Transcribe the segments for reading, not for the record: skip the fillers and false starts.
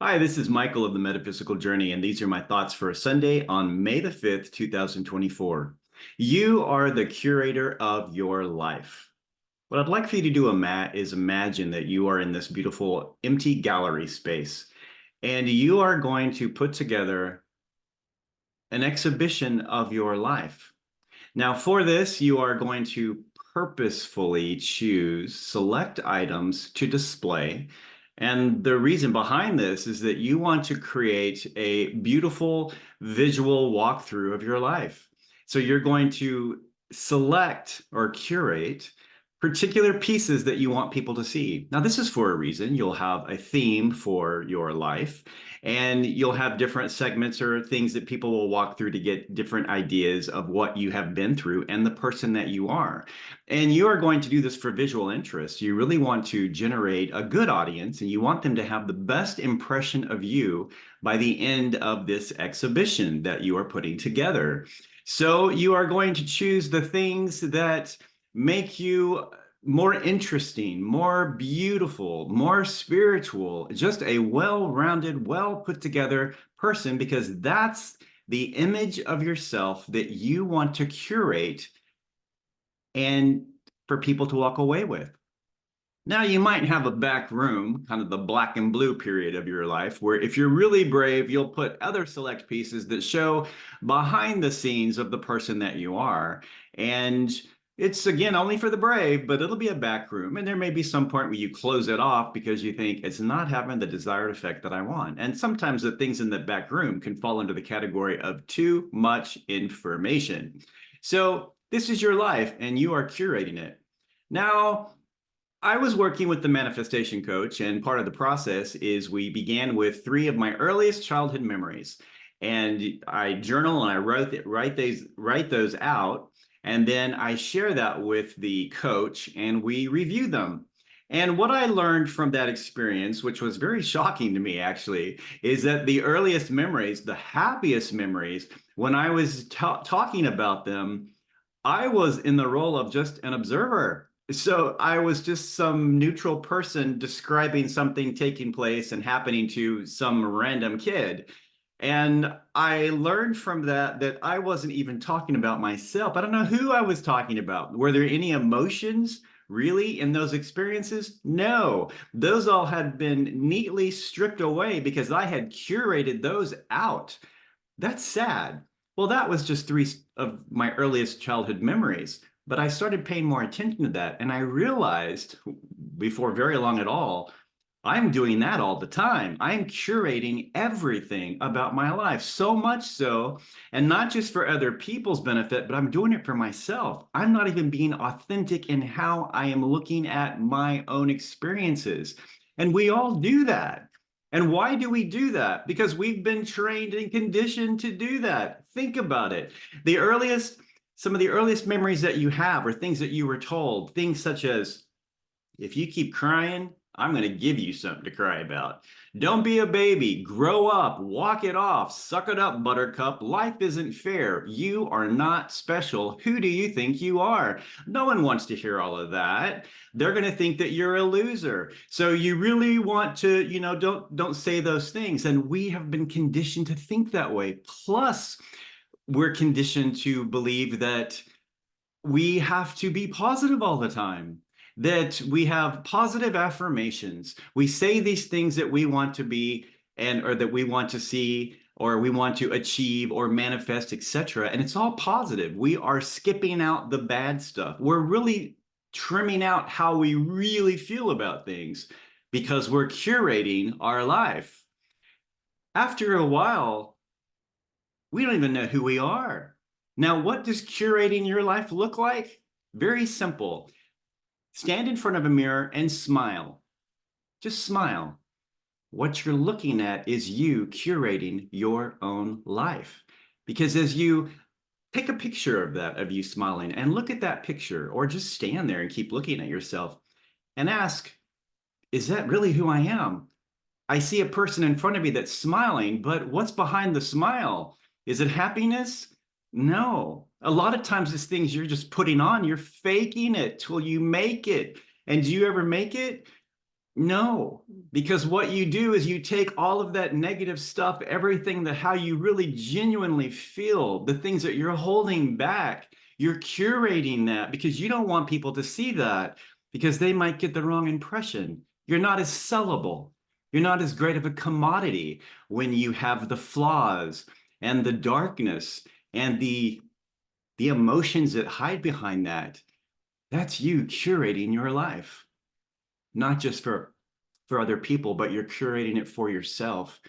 Hi, this is Michael of the Metaphysical Journey, and these are my thoughts for a Sunday on May the 5th, 2024. You are the curator of your life. What I'd like for you to do, is imagine that you are in this beautiful empty gallery space, and you are going to put together an exhibition of your life. Now, for this, you are going to purposefully choose select items to display. And the reason behind this is that you want to create a beautiful visual walkthrough of your life. So you're going to select or curate particular pieces that you want people to see. Now, this is for a reason. You'll have a theme for your life, and you'll have different segments or things that people will walk through to get different ideas of what you have been through and the person that you are. And you are going to do this for visual interest. You really want to generate a good audience, and you want them to have the best impression of you by the end of this exhibition that you are putting together. So you are going to choose the things that make you more interesting, more beautiful, more spiritual, just a well-rounded, well put together person, because that's the image of yourself that you want to curate and for people to walk away with. Now, you might have a back room, kind of the black and blue period of your life, where if you're really brave, you'll put other select pieces that show behind the scenes of the person that you are. And it's, again, only for the brave, but it'll be a back room. And there may be some point where you close it off because you think it's not having the desired effect that I want. And sometimes the things in the back room can fall into the category of too much information. So this is your life, and you are curating it. Now, I was working with the manifestation coach, and part of the process is we began with three of my earliest childhood memories. And I journal and I write those out, and then I share that with the coach and we review them. And what I learned from that experience, which was very shocking to me actually, is that the earliest memories, the happiest memories, when I was talking about them, I was in the role of just an observer. So I was just some neutral person describing something taking place and happening to some random kid. And I learned from that I wasn't even talking about myself. I don't know who I was talking about. Were there any emotions really in those experiences? No, those all had been neatly stripped away because I had curated those out. That's sad. Well, that was just three of my earliest childhood memories. But I started paying more attention to that. And I realized before very long at all, I'm doing that all the time. I'm curating everything about my life, so much so, and not just for other people's benefit, but I'm doing it for myself. I'm not even being authentic in how I am looking at my own experiences. And we all do that. And why do we do that? Because we've been trained and conditioned to do that. Think about it. The earliest, some of the earliest memories that you have are things that you were told, things such as, if you keep crying, I'm going to give you something to cry about. Don't be a baby. Grow up. Walk it off. Suck it up, buttercup. Life isn't fair. You are not special. Who do you think you are? No one wants to hear all of that. They're going to think that you're a loser. So you really want to, don't say those things. And we have been conditioned to think that way. Plus, we're conditioned to believe that we have to be positive all the time, that we have positive affirmations. We say these things that we want to be and or that we want to see or we want to achieve or manifest, etc. And it's all positive. We are skipping out the bad stuff. We're really trimming out how we really feel about things because we're curating our life. After a while, we don't even know who we are. Now, what does curating your life look like? Very simple. Stand in front of a mirror and smile. Just smile. What you're looking at is you curating your own life. Because as you take a picture of that, of you smiling, and look at that picture, or just stand there and keep looking at yourself and ask, is that really who I am? I see a person in front of me that's smiling, but what's behind the smile? Is it happiness? No. A lot of times it's things you're just putting on. You're faking it till you make it. And do you ever make it? No, because what you do is you take all of that negative stuff, everything that how you really genuinely feel, the things that you're holding back, you're curating that because you don't want people to see that because they might get the wrong impression. You're not as sellable. You're not as great of a commodity when you have the flaws and the darkness and the emotions that hide behind that. That's you curating your life, not just for other people, but you're curating it for yourself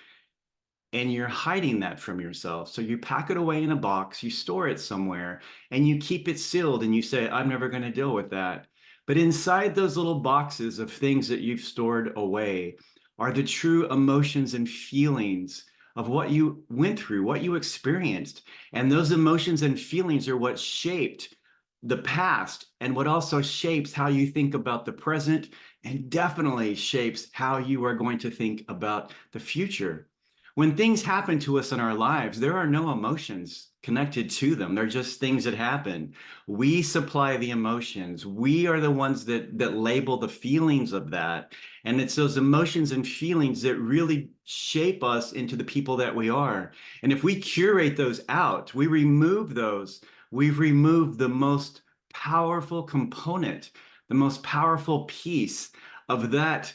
and you're hiding that from yourself. So you pack it away in a box, you store it somewhere, and you keep it sealed and you say, I'm never going to deal with that. But inside those little boxes of things that you've stored away are the true emotions and feelings of what you went through, what you experienced. And those emotions and feelings are what shaped the past and what also shapes how you think about the present and definitely shapes how you are going to think about the future. When things happen to us in our lives, there are no emotions connected to them. They're just things that happen. We supply the emotions. We are the ones that label the feelings of that. And it's those emotions and feelings that really shape us into the people that we are. And if we curate those out, we remove those, we've removed the most powerful component, the most powerful piece of that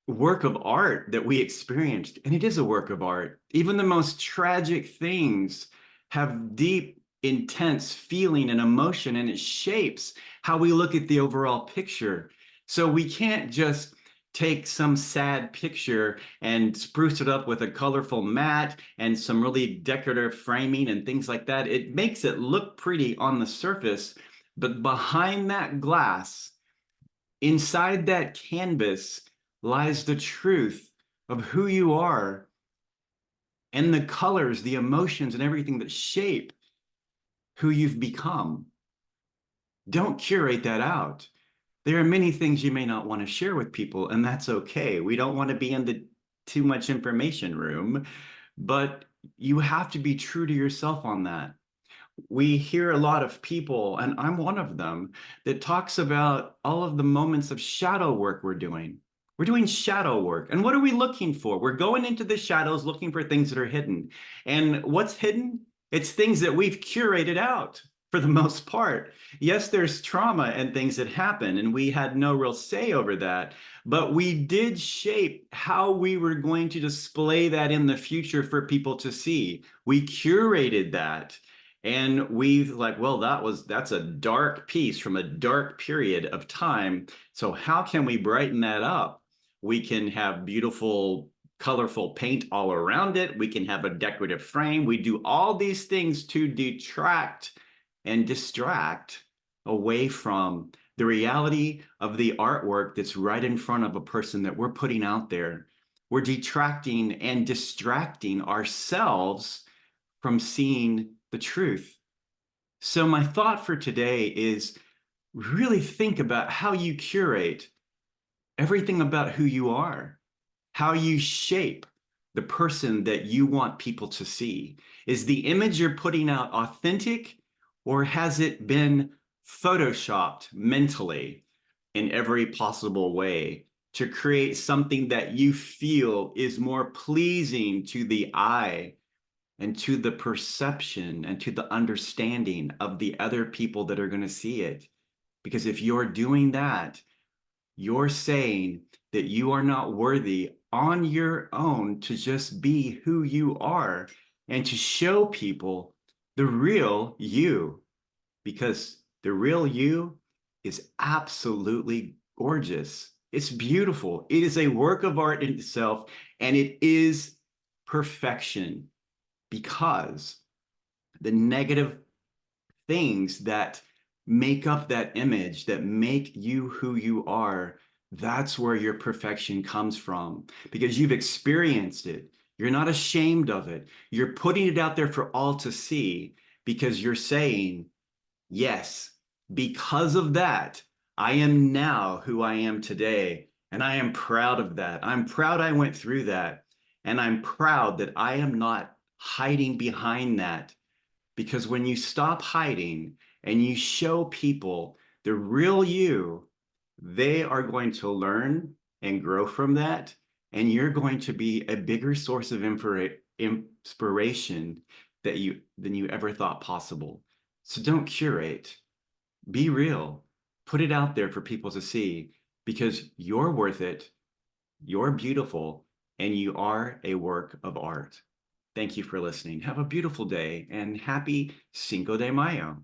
work of art that we experienced. And it is a work of art. Even the most tragic things have deep, intense feeling and emotion, and it shapes how we look at the overall picture. So we can't just take some sad picture and spruce it up with a colorful mat and some really decorative framing and things like that. It makes it look pretty on the surface, but behind that glass, inside that canvas, lies the truth of who you are and the colors, the emotions, and everything that shape who you've become. Don't curate that out. There are many things you may not want to share with people, and that's okay. We don't want to be in the too much information room, but you have to be true to yourself on that. We hear a lot of people, and I'm one of them, that talks about all of the moments of shadow work we're doing. We're doing shadow work. And what are we looking for? We're going into the shadows looking for things that are hidden. And what's hidden? It's things that we've curated out for the most part. Yes, there's trauma and things that happen, and we had no real say over that. But we did shape how we were going to display that in the future for people to see. We curated that. And we've like, well, that's a dark piece from a dark period of time. So how can we brighten that up? We can have beautiful, colorful paint all around it. We can have a decorative frame. We do all these things to detract and distract away from the reality of the artwork that's right in front of a person that we're putting out there. We're detracting and distracting ourselves from seeing the truth. So my thought for today is really think about how you curate everything about who you are, how you shape the person that you want people to see. Is the image you're putting out authentic, or has it been photoshopped mentally in every possible way to create something that you feel is more pleasing to the eye and to the perception and to the understanding of the other people that are going to see it? Because if you're doing that, you're saying that you are not worthy on your own to just be who you are and to show people the real you, because the real you is absolutely gorgeous. It's beautiful. It is a work of art in itself, and it is perfection, because the negative things that make up that image, that make you who you are, that's where your perfection comes from, because you've experienced it. You're not ashamed of it. You're putting it out there for all to see because you're saying, yes, because of that, I am now who I am today. And I am proud of that. I'm proud I went through that. And I'm proud that I am not hiding behind that, because when you stop hiding and you show people the real you, they are going to learn and grow from that. And you're going to be a bigger source of inspiration than you ever thought possible. So don't curate, be real, put it out there for people to see because you're worth it, you're beautiful, and you are a work of art. Thank you for listening. Have a beautiful day and happy Cinco de Mayo.